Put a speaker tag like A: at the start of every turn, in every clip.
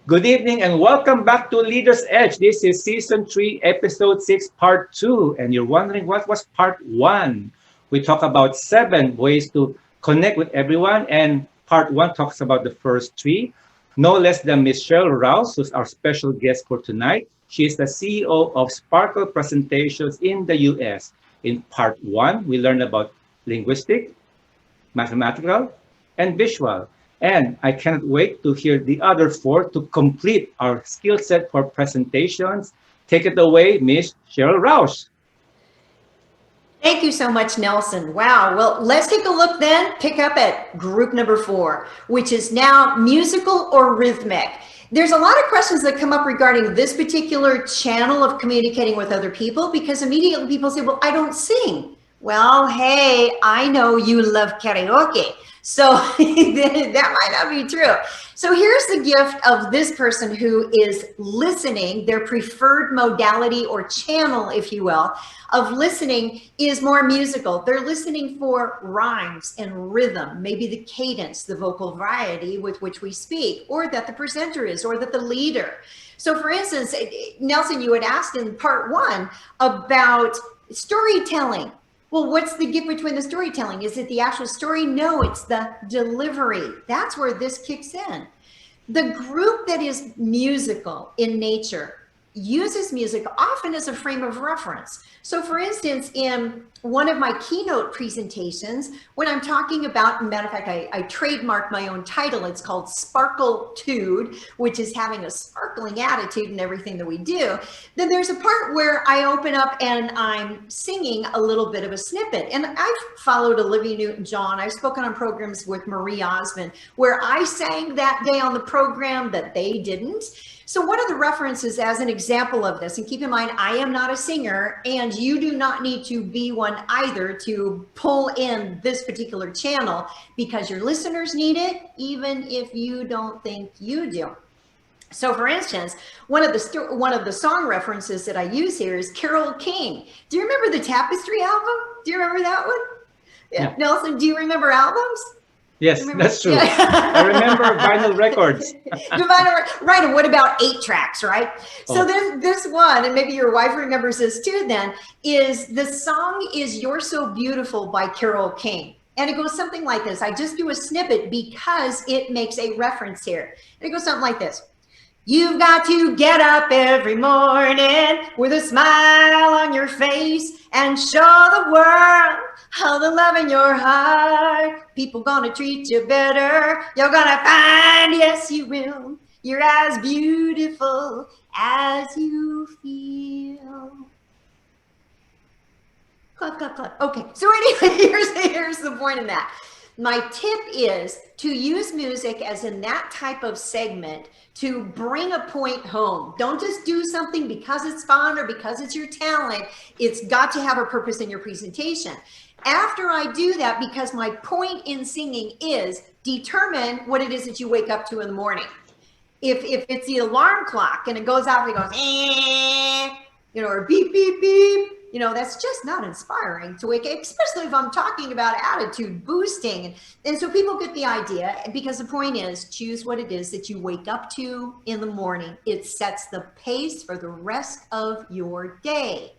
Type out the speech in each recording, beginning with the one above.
A: Good evening and welcome back to Leader's Edge. This is season 3, episode 6, part 2. And you're wondering what was part 1? We talk about 7 ways to connect with everyone, and part 1 talks about the first 3. No less than Miss Sheryl Roush, who's our special guest for tonight. She is the CEO of Sparkle Presentations in the US. In part 1, we learn about linguistic, mathematical, and visual. And I cannot wait to hear the other four to complete our skill set for presentations. Take it away, Miss Sheryl Roush.
B: Thank you so much, Nelson. Wow. Well, let's take a look then, pick up at group number 4, which is now musical or rhythmic. There's a lot of questions that come up regarding this particular channel of communicating with other people because immediately people say, well, I don't sing. Well, hey, I know you love karaoke. So that might not be true. So here's the gift of this person who is listening. Their preferred modality or channel, if you will, of listening is more musical. They're listening for rhymes and rhythm, maybe the cadence, the vocal variety with which we speak, or that the presenter is, or that the leader. So for instance, Nelson, you had asked in part 1 about storytelling. Well, what's the gift between the storytelling? Is it the actual story? No, it's the delivery. That's where this kicks in. The group that is musical in nature uses music often as a frame of reference. So for instance, in one of my keynote presentations, when I'm talking about, matter of fact, I trademarked my own title. It's called Sparkletude, which is having a sparkling attitude in everything that we do. Then there's a part where I open up and I'm singing a little bit of a snippet. And I've followed Olivia Newton-John. I've spoken on programs with Marie Osmond, where I sang that day on the program that they didn't. So one of the references as an example of this, and keep in mind, I am not a singer and you do not need to be one either to pull in this particular channel because your listeners need it, even if you don't think you do. So for instance, one of the song references that I use here is Carole King. Do you remember the Tapestry album? Do you remember that one? Yeah.
A: Yeah.
B: Nelson, do you remember albums?
A: Yes,
B: Remember?
A: that's true. I remember vinyl
B: Yeah.
A: records.
B: Right, and what about 8 tracks, right? So
A: Oh,
B: this one, and maybe your wife remembers this too then, is the song is You're So Beautiful by Carole King. And it goes something like this. I just do a snippet because it makes a reference here. And it goes something like this. You've got to get up every morning with a smile on your face and show the world how the love in your heart. People gonna treat you better. You're gonna find, yes, you will. You're as beautiful as you feel. Clap, clap, clap. Okay, so anyway, here's the point in that. My tip is to use music as in that type of segment to bring a point home. Don't just do something because it's fun or because it's your talent. It's got to have a purpose in your presentation. After I do that, because my point in singing is determine what it is that you wake up to in the morning. If it's the alarm clock and it goes out and it goes, or beep, beep, beep, that's just not inspiring to wake up, especially if I'm talking about attitude boosting. And so people get the idea, because the point is choose what it is that you wake up to in the morning. It sets the pace for the rest of your day.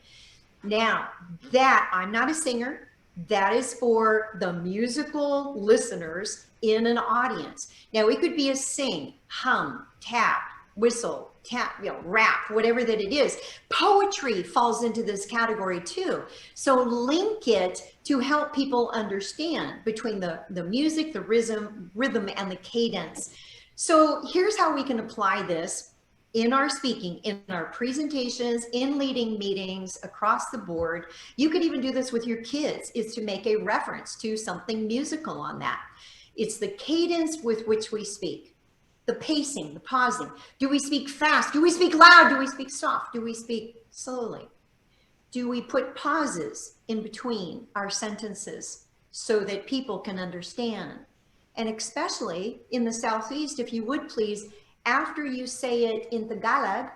B: Now, that I'm not a singer, that is for the musical listeners in an audience. Now, it could be a sing, hum, tap, whistle, tap, rap, whatever that it is. Poetry falls into this category too. So link it to help people understand between the music, the rhythm, and the cadence. So here's how we can apply this in our speaking, in our presentations, in leading meetings across the board. You could even do this with your kids, is to make a reference to something musical on that. It's the cadence with which we speak, the pacing, the pausing. Do we speak fast? Do we speak loud? Do we speak soft? Do we speak slowly? Do we put pauses in between our sentences so that people can understand? And especially in the Southeast, if you would please, after you say it in Tagalog,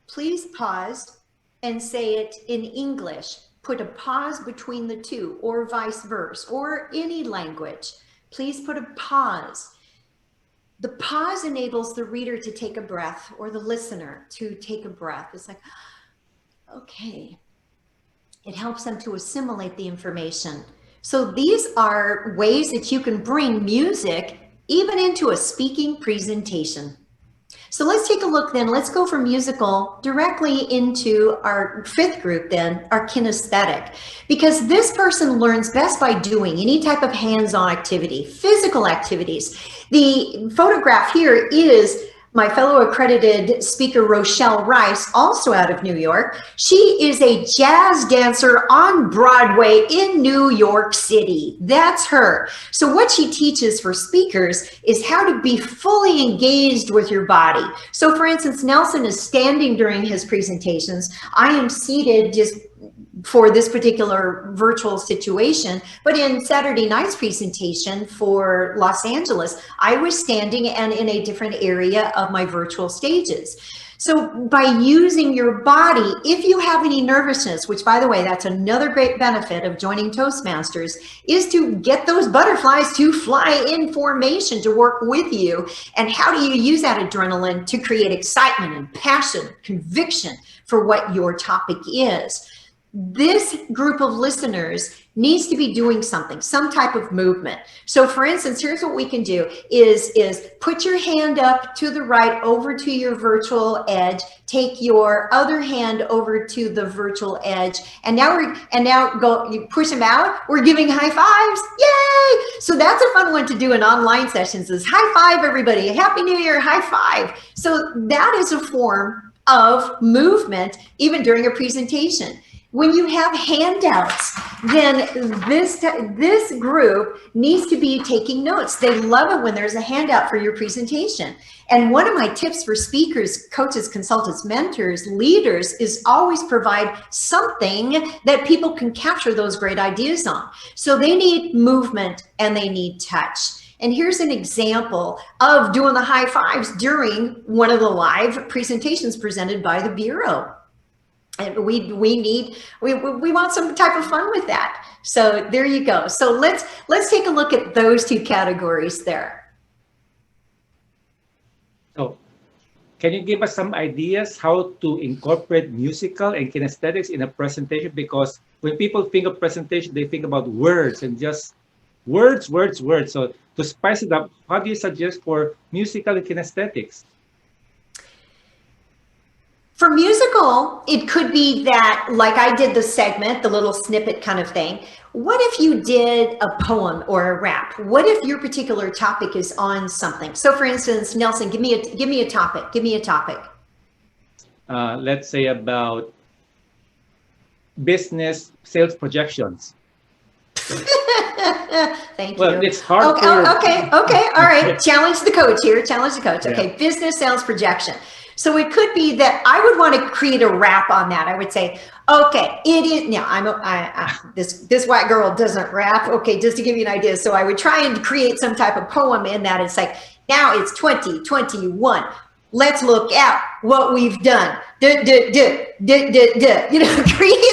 B: please pause and say it in English. Put a pause between the two, or vice versa, or any language. Please put a pause. The pause enables the reader to take a breath, or the listener to take a breath. It's like, okay. It helps them to assimilate the information. So these are ways that you can bring music even into a speaking presentation. So let's take a look then. Let's go from musical directly into our fifth group then, our kinesthetic. Because this person learns best by doing any type of hands-on activity, physical activities. The photograph here is my fellow accredited speaker, Sheryl Roush, also out of New York. She is a jazz dancer on Broadway in New York City. That's her. So what she teaches for speakers is how to be fully engaged with your body. So for instance, Nelson is standing during his presentations. I am seated just for this particular virtual situation, but in Saturday night's presentation for Los Angeles, I was standing and in a different area of my virtual stages. So by using your body, if you have any nervousness, which by the way, that's another great benefit of joining Toastmasters, is to get those butterflies to fly in formation to work with you. And how do you use that adrenaline to create excitement and passion, conviction for what your topic is? This group of listeners needs to be doing something, some type of movement. So for instance, here's what we can do is put your hand up to the right over to your virtual edge, take your other hand over to the virtual edge, and now you push them out. We're giving high fives. Yay! So that's a fun one to do in online sessions is high five everybody. Happy New Year, high five. So that is a form of movement even during a presentation. When you have handouts, then this group needs to be taking notes. They love it when there's a handout for your presentation. And one of my tips for speakers, coaches, consultants, mentors, leaders is always provide something that people can capture those great ideas on. So they need movement and they need touch. And here's an example of doing the high fives during one of the live presentations presented by the Bureau. And we want some type of fun with that. So there you go. So let's take a look at those two categories there.
A: So can you give us some ideas how to incorporate musical and kinesthetics in a presentation? Because when people think of presentation, they think about words and just words. So to spice it up, how do you suggest for musical and kinesthetics?
B: For musical, it could be that, like I did the segment, the little snippet kind of thing. What if you did a poem or a rap? What if your particular topic is on something? So for instance, Nelson, give me a topic. Give me a topic.
A: Let's say about business sales projections.
B: Thank you.
A: Well, it's hard.
B: Okay. All right. Challenge the coach here. Okay. Yeah. Business sales projection. So it could be that I would want to create a rap on that. I would say, okay, it is now. This white girl doesn't rap. Okay, just to give you an idea. So I would try and create some type of poem in that. It's like, now it's 2021. Let's look at what we've done. Create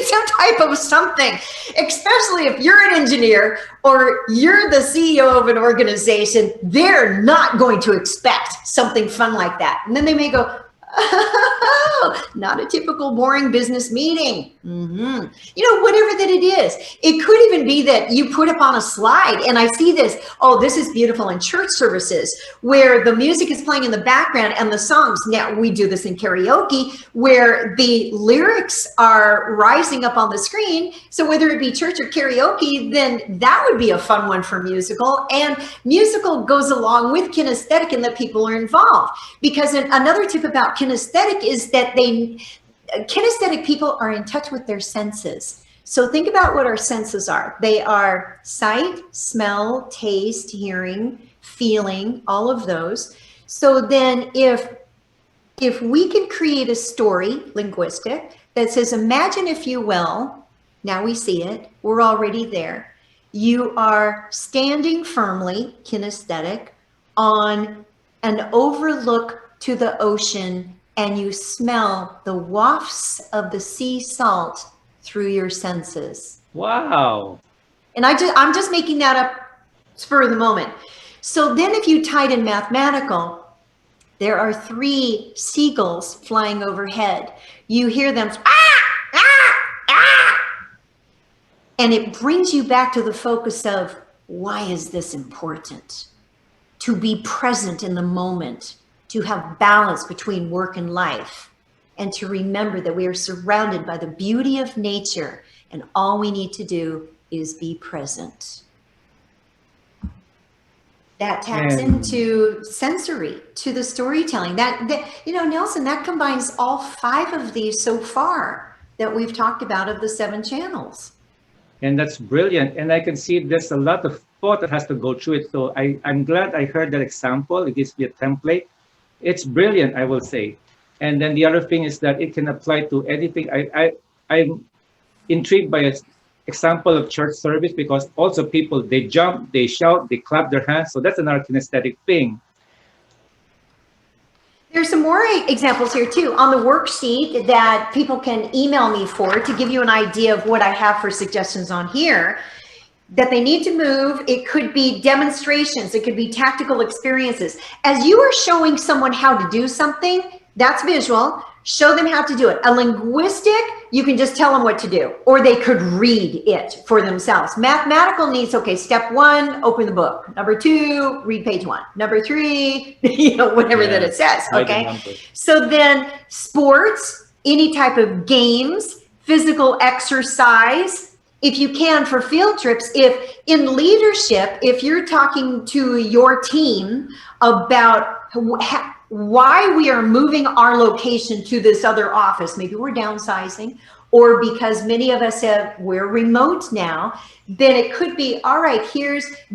B: some type of something, especially if you're an engineer or you're the CEO of an organization, they're not going to expect something fun like that. And then they may go, oh, not a typical boring business meeting. Whatever that it is. It could even be that you put up on a slide, and I see this, this is beautiful in church services where the music is playing in the background and the songs. Now we do this in karaoke where the lyrics are rising up on the screen. So whether it be church or karaoke, then that would be a fun one for musical. And musical goes along with kinesthetic in that people are involved. Because another tip about kinesthetic is that kinesthetic people are in touch with their senses. So think about what our senses are. They are sight, smell, taste, hearing, feeling, all of those. So then if we can create a story, linguistic, that says, imagine if you will, now we see it, we're already there. You are standing firmly, kinesthetic, on an overlook to the ocean, and you smell the wafts of the sea salt through your senses.
A: Wow.
B: And I'm just making that up spur of the moment. So then if you tied in mathematical, there are 3 seagulls flying overhead. You hear them, ah, ah, ah, and it brings you back to the focus of, why is this important? To be present in the moment, to have balance between work and life, and to remember that we are surrounded by the beauty of nature, and all we need to do is be present. That taps into sensory, to the storytelling. That, you know, Nelson, that combines all 5 of these so far that we've talked about of the 7 channels.
A: And that's brilliant. And I can see there's a lot of thought that has to go through it. So I'm glad I heard that example. It gives me a template. It's brilliant, I will say. And then the other thing is that it can apply to anything. I'm intrigued by an example of church service, because also people, they jump, they shout, they clap their hands. So that's another kinesthetic thing.
B: There's some more examples here too on the worksheet that people can email me for, to give you an idea of what I have for suggestions on here that they need to move. It could be demonstrations. It could be tactical experiences. As you are showing someone how to do something, that's visual. Show them how to do it. A linguistic, you can just tell them what to do, or they could read it for themselves. Mathematical needs, okay, step 1, open the book. Number 2, read page 1. Number 3, you know, whatever that it says, okay? So then sports, any type of games, physical exercise, if you can, for field trips. If in leadership, if you're talking to your team about why we are moving our location to this other office, maybe we're downsizing, or because many of us we're remote now, then it could be, all right,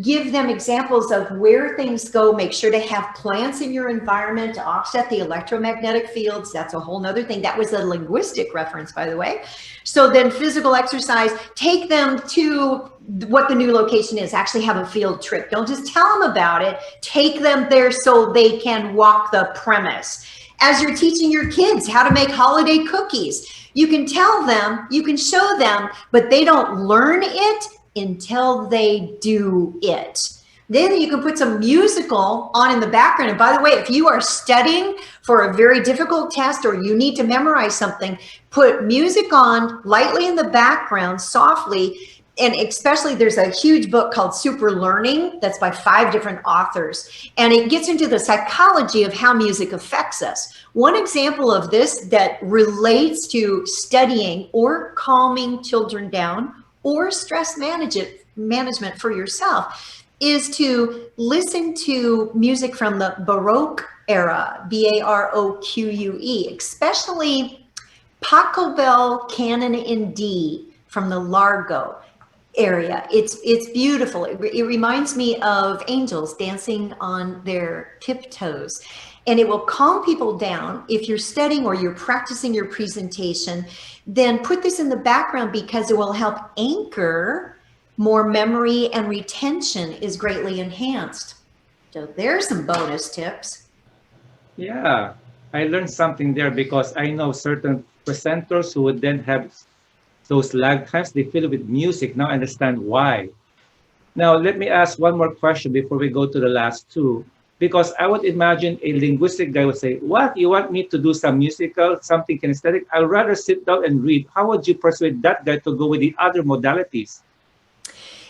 B: give them examples of where things go. Make sure to have plants in your environment to offset the electromagnetic fields. That's a whole nother thing. That was a linguistic reference, by the way. So then physical exercise, take them to what the new location is. Actually have a field trip. Don't just tell them about it. Take them there so they can walk the premise. As you're teaching your kids how to make holiday cookies, you can tell them, you can show them, but they don't learn it until they do it. Then you can put some musical on in the background. And by the way, if you are studying for a very difficult test, or you need to memorize something, put music on lightly in the background, softly. And especially, there's a huge book called Super Learning that's by 5 different authors. And it gets into the psychology of how music affects us. One example of this that relates to studying or calming children down, or stress management for yourself, is to listen to music from the Baroque era, Baroque, especially Pachelbel Canon in D from the Largo area. It's beautiful. It reminds me of angels dancing on their tiptoes, and it will calm people down. If you're studying or you're practicing your presentation, then put this in the background, because it will help anchor. More memory and retention is greatly enhanced. So there's some bonus tips.
A: Yeah, I learned something there, because I know certain presenters who would then have those lag times, they fill it with music. Now I understand why. Now, let me ask one more question before we go to the last 2, because I would imagine a linguistic guy would say, what, you want me to do some musical, something kinesthetic? I'd rather sit down and read. How would you persuade that guy to go with the other modalities?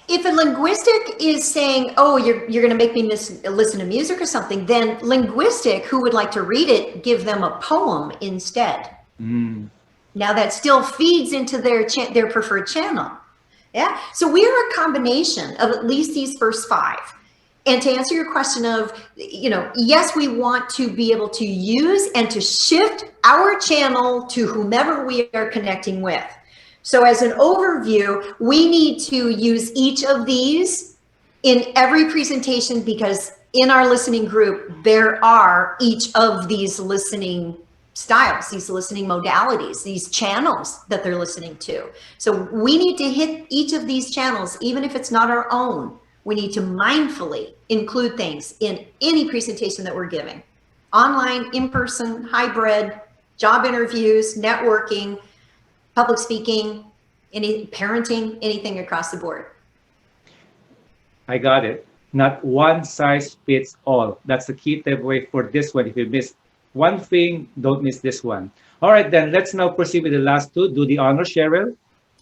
B: If a linguistic is saying, oh, you're going to make me listen to music or something, then linguistic, who would like to read it, give them a poem instead. Now that still feeds into their preferred channel. Yeah. So we are a combination of at least these first 5. And to answer your question of, you know, yes, we want to be able to use and to shift our channel to whomever we are connecting with. So as an overview, we need to use each of these in every presentation, because in our listening group, there are each of these listening styles, these listening modalities, these channels that they're listening to. So we need to hit each of these channels, even if it's not our own. We need to mindfully include things in any presentation that we're giving. Online, in-person, hybrid, job interviews, networking, public speaking, parenting, anything across the board.
A: I got it. Not one size fits all. That's the key takeaway for this one. If you miss one thing, don't miss this one. All right, then let's now proceed with the last two. Do the honor, Cheryl.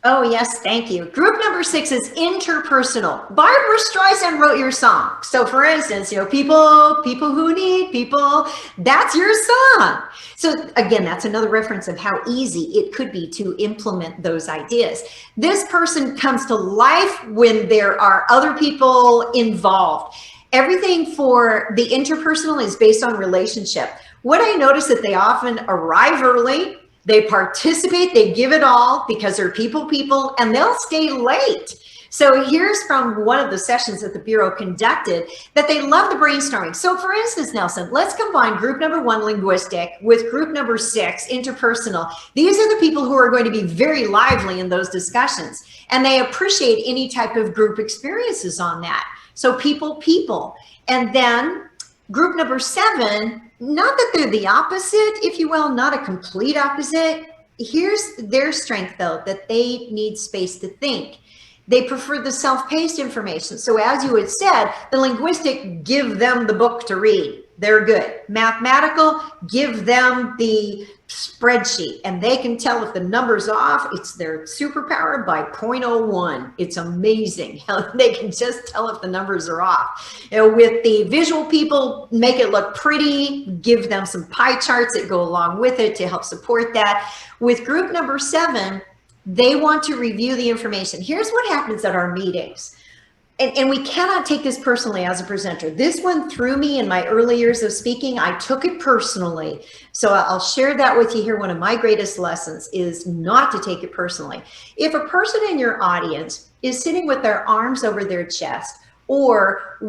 B: Oh, yes, thank you. Group number 6 is interpersonal. Barbara Streisand wrote your song. So for instance, people who need people, that's your song. So again, that's another reference of how easy it could be to implement those ideas. This person comes to life when there are other people involved. Everything for the interpersonal is based on relationship. What I notice that they often arrive early, they participate, they give it all because they're people, and they'll stay late. So here's from one of the sessions that the Bureau conducted that they love the brainstorming. So for instance, Nelson, let's combine group number 1, linguistic, with group number 6, interpersonal. These are the people who are going to be very lively in those discussions, and they appreciate any type of group experiences on that. So people. And then group number 7, not that they're the opposite, if you will, not a complete opposite. Here's their strength, though, that they need space to think. They prefer the self-paced information. So as you had said, the linguistic, give them the book to read. They're good. Mathematical, give them the spreadsheet, and they can tell if the number's off. It's their superpower by 0.01. It's amazing how they can just tell if the numbers are off. You know, with the visual people, make it look pretty, give them some pie charts that go along with it to help support that. With group number 7, they want to review the information. Here's what happens at our meetings. And we cannot take this personally as a presenter. This one threw me in my early years of speaking. I took it personally. So I'll share that with you here. One of my greatest lessons is not to take it personally. If a person in your audience is sitting with their arms over their chest, or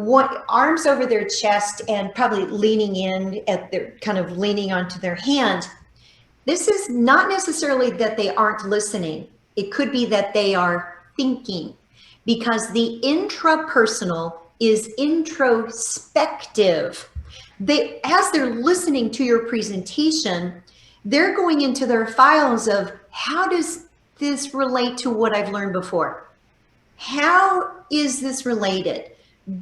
B: arms over their chest and probably leaning in at their kind of leaning onto their hands, this is not necessarily that they aren't listening. It could be that they are thinking, because the intrapersonal is introspective. As they're listening to your presentation, they're going into their files of, how does this relate to what I've learned before? How is this related?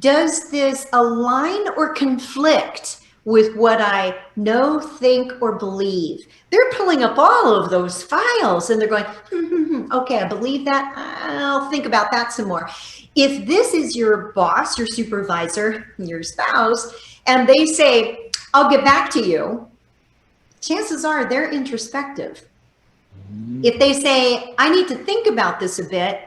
B: Does this align or conflict with what I know, think, or believe? They're pulling up all of those files and they're going, okay, I believe that. I'll think about that some more. If this is your boss, your supervisor, your spouse, and they say, I'll get back to you, chances are they're introspective. If they say, I need to think about this a bit,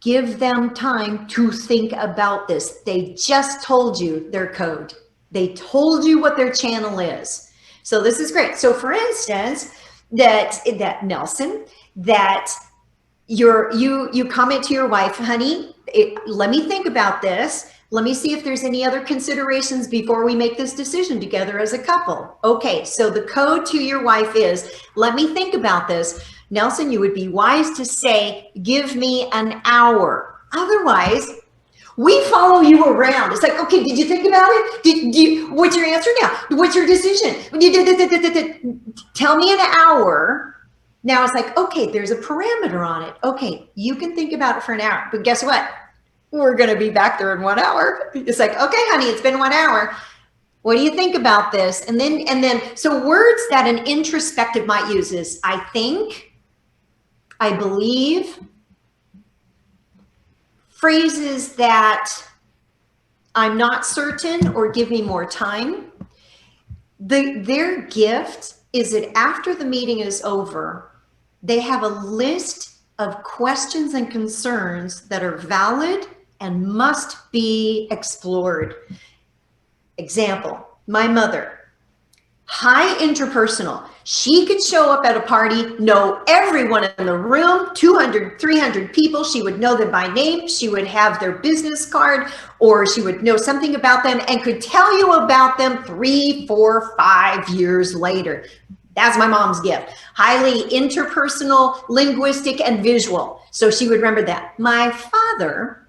B: give them time to think about this. They just told you their code. They told you what their channel is. So this is great. So for instance, that Nelson, that you comment to your wife, honey, let me think about this. Let me see if there's any other considerations before we make this decision together as a couple. Okay, so the code to your wife is, let me think about this. Nelson, you would be wise to say, give me an hour. Otherwise, we follow you around. It's like, okay, did you think about it? What's your answer now? What's your decision? Tell me an hour. Now it's like, okay, there's a parameter on it. Okay, you can think about it for an hour, but guess what? We're going to be back there in 1 hour. It's like, okay, honey, it's been 1 hour. What do you think about this? And then, so words that an introspective might use is, I think, I believe. Phrases that I'm not certain or give me more time. Their gift is that after the meeting is over, they have a list of questions and concerns that are valid and must be explored. Example, my mother, high interpersonal. She could show up at a party, know everyone in the room, 200, 300 people. She would know them by name. She would have their business card, or she would know something about them and could tell you about them 3, 4, 5 years later. That's my mom's gift. Highly interpersonal, linguistic, and visual. So she would remember that. My father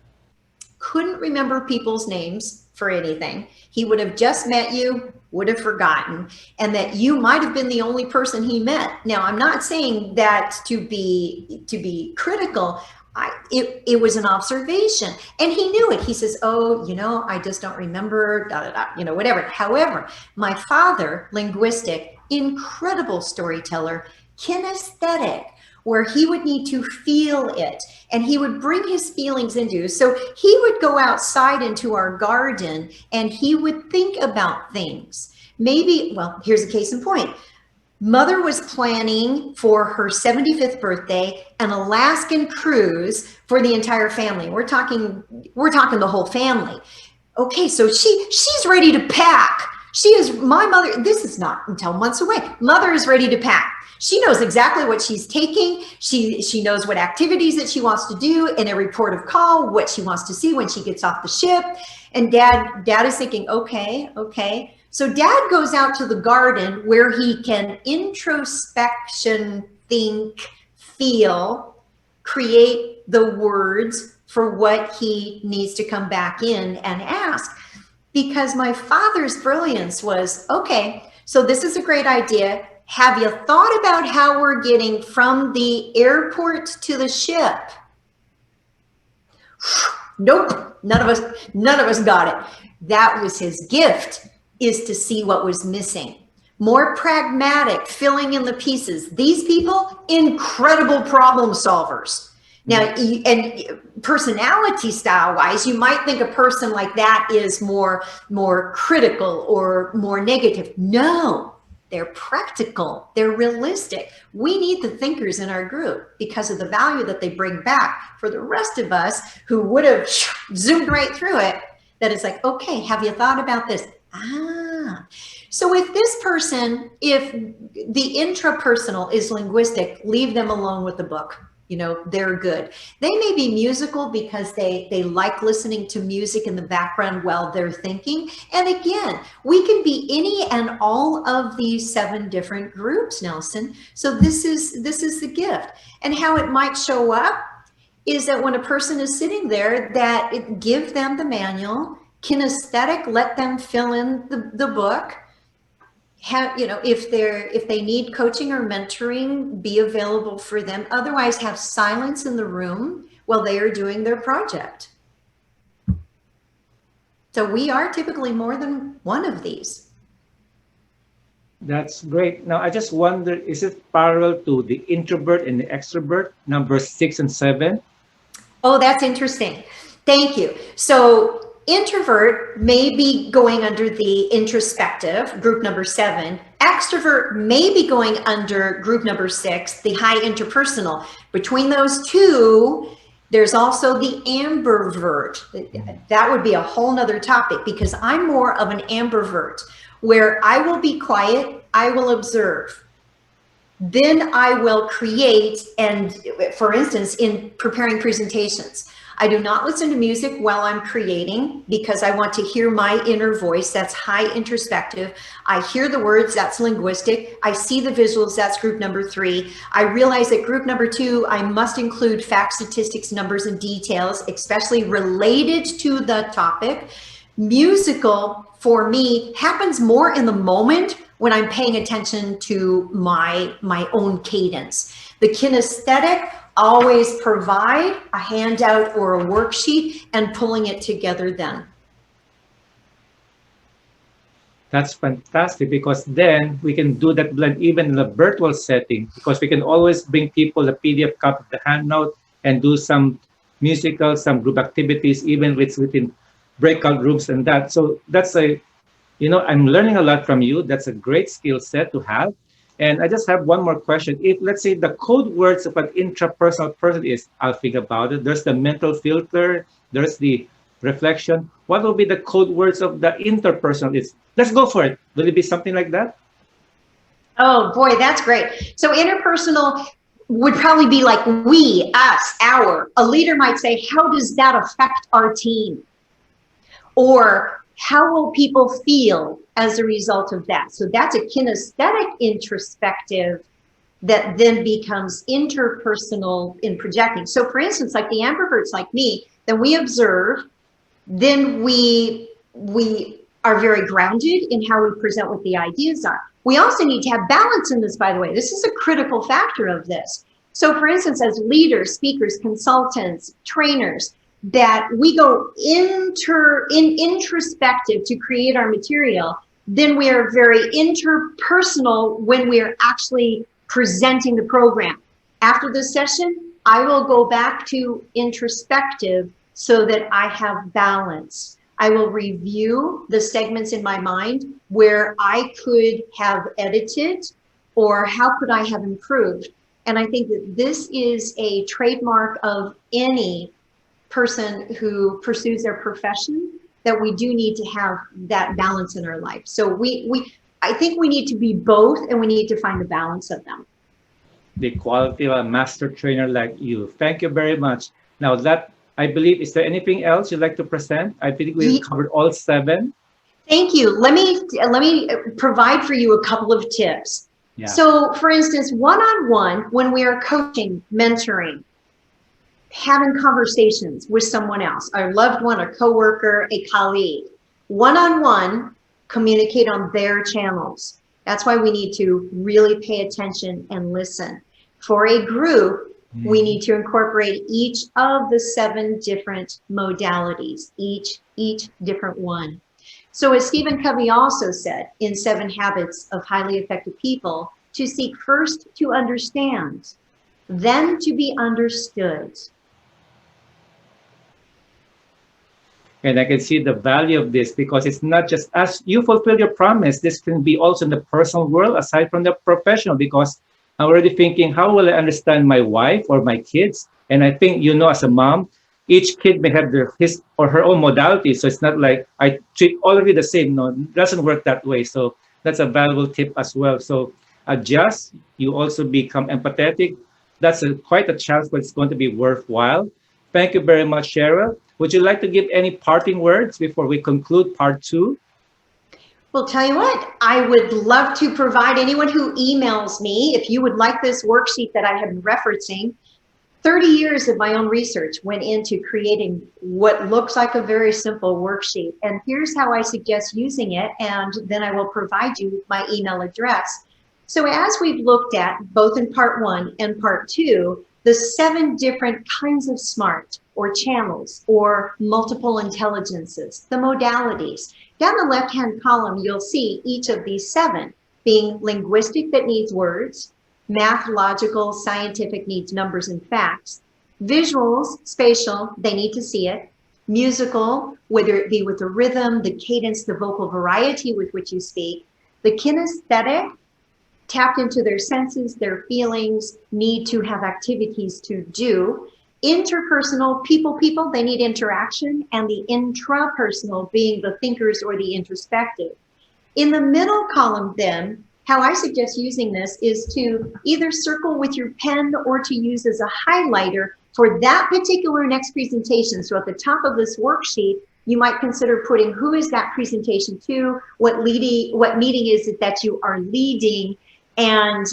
B: couldn't remember people's names for anything. He would have just met you, would have forgotten, and that you might have been the only person he met. Now, I'm not saying that to be critical. it was an observation, and he knew it. He says, oh, I just don't remember, da, da, da, whatever. However, my father, linguistic, incredible storyteller, kinesthetic, where he would need to feel it, and he would bring his feelings into. So he would go outside into our garden and he would think about things. Maybe, well, here's a case in point. Mother was planning for her 75th birthday an Alaskan cruise for the entire family. We're talking the whole family. Okay, so she's ready to pack. My mother, this is not until months away. Mother is ready to pack. She knows exactly what she's taking. She knows what activities that she wants to do in every port of call, what she wants to see when she gets off the ship. And dad is thinking, okay. So dad goes out to the garden where he can introspection, think, feel, create the words for what he needs to come back in and ask. Because my father's brilliance was, okay, so this is a great idea. Have you thought about how we're getting from the airport to the ship? Nope, none of us got it. That was his gift, is to see what was missing. More pragmatic, filling in the pieces. These people, incredible problem solvers. Now, and personality style wise, you might think a person like that is more critical or more negative. No, they're practical, they're realistic. We need the thinkers in our group because of the value that they bring back for the rest of us who would have zoomed right through it. That it's like, okay, have you thought about this? So if this person, if the intrapersonal is linguistic, leave them alone with the book. They're good. They may be musical because they like listening to music in the background while they're thinking. And again, we can be any and all of these 7 different groups, Nelson. So this is the gift. And how it might show up is that when a person is sitting there, that give them the manual. Kinesthetic, let them fill in the book. If they need coaching or mentoring, be available for them. Otherwise, have silence in the room while they are doing their project. So we are typically more than one of these.
A: That's great. Now, I just wonder, is it parallel to the introvert and the extrovert, number 6 and 7?
B: Oh, that's interesting. Thank you. So introvert may be going under the introspective, group number 7. Extrovert may be going under group number 6, the high interpersonal. Between those two, there's also the ambivert. That would be a whole nother topic because I'm more of an ambivert, where I will be quiet, I will observe. Then I will create, and for instance, in preparing presentations, I do not listen to music while I'm creating because I want to hear my inner voice. That's high introspective. I hear the words, that's linguistic. I see the visuals, that's group number 3. I realize that group number 2, I must include facts, statistics, numbers, and details, especially related to the topic. Musical, for me, happens more in the moment when I'm paying attention to my own cadence. The kinesthetic, always provide a handout or a worksheet and pulling it together then.
A: That's fantastic, because then we can do that blend even in a virtual setting, because we can always bring people a PDF copy of the handout and do some musical, some group activities, even within breakout rooms and that. So that's I'm learning a lot from you. That's a great skill set to have. And I just have one more question. If, let's say, the code words of an intrapersonal person is, I'll think about it, there's the mental filter, there's the reflection. What will be the code words of the interpersonal? Let's go for it. Will it be something like that?
B: Oh, boy, that's great. So interpersonal would probably be like we, us, our. A leader might say, how does that affect our team? Or how will people feel as a result of that? So that's a kinesthetic introspective that then becomes interpersonal in projecting. So for instance, like the ambiverts like me, then we observe, then we are very grounded in how we present what the ideas are. We also need to have balance in this, by the way. This is a critical factor of this. So for instance, as leaders, speakers, consultants, trainers, that we go introspective to create our material, then we are very interpersonal when we are actually presenting the program. After this session, I will go back to introspective so that I have balance. I will review the segments in my mind where I could have edited or how could I have improved. And I think that this is a trademark of any person who pursues their profession, that we do need to have that balance in our life. So I think we need to be both, and we need to find the balance of them.
A: The quality of a master trainer like you. Thank you very much. Now that I believe, is there anything else you'd like to present? I think we've covered all 7.
B: Thank you. Let me provide for you a couple of tips. Yeah. So for instance, one-on-one, when we are coaching, mentoring, having conversations with someone else, our loved one, a coworker, a colleague, one-on-one, communicate on their channels. That's why we need to really pay attention and listen. For a group, we need to incorporate each of the 7 different modalities, each different one. So as Stephen Covey also said in 7 Habits of Highly Effective People, to seek first to understand, then to be understood.
A: And I can see the value of this, because it's not just as you fulfill your promise, this can be also in the personal world aside from the professional, because I'm already thinking, how will I understand my wife or my kids? And I think, as a mom, each kid may have his or her own modality. So it's not like I treat all of you the same. No, it doesn't work that way. So that's a valuable tip as well. So adjust, you also become empathetic. That's quite a challenge, but it's going to be worthwhile. Thank you very much, Sheryl. Would you like to give any parting words before we conclude part 2?
B: Well, tell you what, I would love to provide anyone who emails me, if you would like this worksheet that I have been referencing. 30 years of my own research went into creating what looks like a very simple worksheet. And here's how I suggest using it, and then I will provide you my email address. So as we've looked at, both in part 1 and part 2, the 7 different kinds of SMART, or channels, or multiple intelligences, the modalities. Down the left-hand column, you'll see each of these 7 being linguistic, that needs words, math, logical, scientific, needs numbers and facts, visuals, spatial, they need to see it, musical, whether it be with the rhythm, the cadence, the vocal variety with which you speak, the kinesthetic, tapped into their senses, their feelings, need to have activities to do. Interpersonal, people, they need interaction, and the intrapersonal being the thinkers or the introspective. In the middle column then, how I suggest using this is to either circle with your pen or to use as a highlighter for that particular next presentation. So at the top of this worksheet, you might consider putting who is that presentation to, what meeting is it that you are leading, and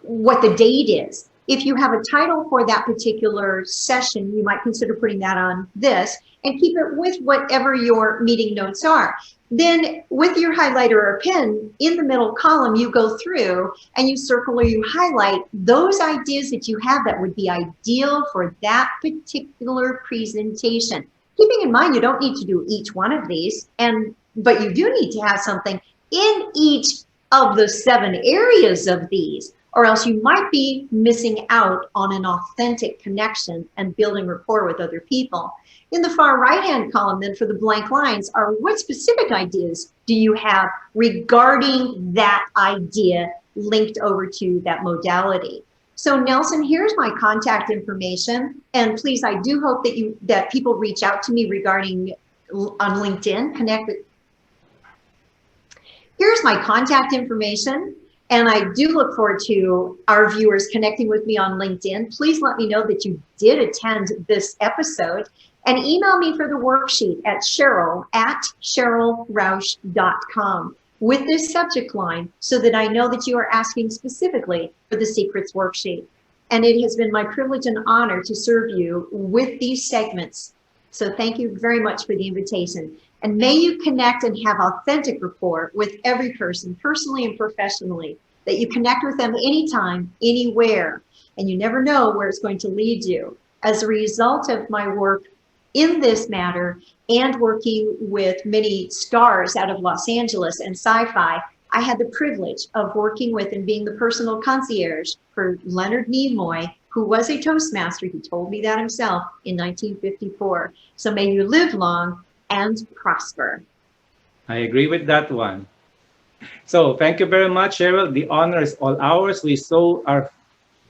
B: what the date is. If you have a title for that particular session, you might consider putting that on this, and keep it with whatever your meeting notes are. Then with your highlighter or pen, in the middle column, you go through and you circle or you highlight those ideas that you have that would be ideal for that particular presentation. Keeping in mind, you don't need to do each one of these, but you do need to have something in each of the 7 areas of these, or else you might be missing out on an authentic connection and building rapport with other people. In the far right-hand column, then, for the blank lines, are what specific ideas do you have regarding that idea linked over to that modality? So Nelson, here's my contact information, and please, I do hope that people reach out to me regarding on LinkedIn, connect with. Here's my contact information, and I do look forward to our viewers connecting with me on LinkedIn. Please let me know that you did attend this episode, and email me for the worksheet at Sheryl@SherylRoush.com with this subject line, so that I know that you are asking specifically for the secrets worksheet. And it has been my privilege and honor to serve you with these segments. So thank you very much for the invitation. And may you connect and have authentic rapport with every person, personally and professionally, that you connect with them anytime, anywhere. and you never know where it's going to lead you. As a result of my work in this matter and working with many stars out of Los Angeles and sci-fi, I had the privilege of working with and being the personal concierge for Leonard Nimoy, who was a Toastmaster. He told me that himself in 1954. So may you live long and prosper.
A: I agree with that one. So thank you very much, Cheryl. The honor is all ours. We so are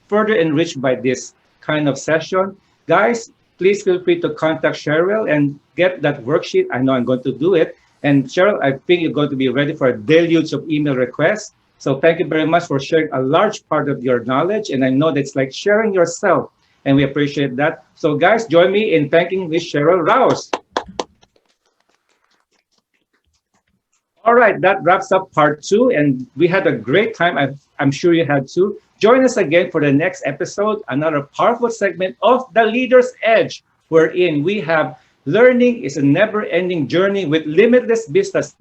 A: further enriched by this kind of session. Guys, please feel free to contact Cheryl and get that worksheet. I know I'm going to do it. And Cheryl, I think you're going to be ready for a deluge of email requests. So thank you very much for sharing a large part of your knowledge. And I know that's like sharing yourself, and we appreciate that. So guys, join me in thanking Miss Sheryl Roush. All right, that wraps up part 2, and we had a great time. I'm sure you had too. Join us again for the next episode, another powerful segment of The Leader's Edge, wherein we have learning is a never-ending journey with limitless business.